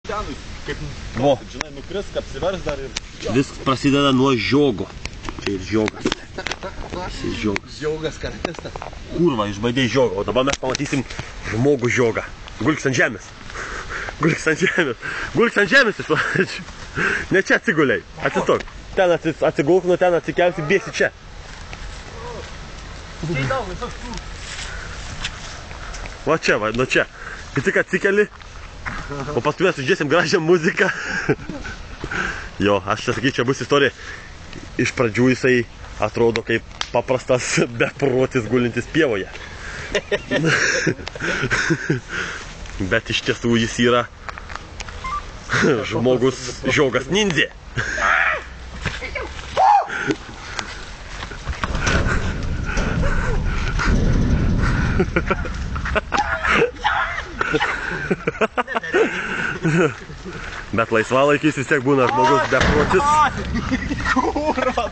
Ten, kaip, žinai, nukris, apsivers dar ir... Viskas prasideda nuo žiogo. Čia ir žiogas. Šis žiogas. Žiogas kartistas. Kurva, išbaidėjai žiogą, o dabar mes pamatysim žmogų žiogą. Gulks ant žemės. Gulks ant žemės. Gulks ant žemės iš pradžių. Ne čia atsiguliai. Atsistok. Ten atsigulk, nuo ten atsikelsi, bėsi čia. Va čia, va, nuo čia. Kai tik atsikeli, o paskui mes uždėsim gražią muziką. Jo, aš čia sakyčiau, bus istorija. Iš pradžių jisai atrodo kaip paprastas beprotis gulintis pievoje. Bet iš tiesų jis yra žmogus žiogas nindzė. Bet laisvalaikis vis tiek būna žmogus beprotis. Kurva,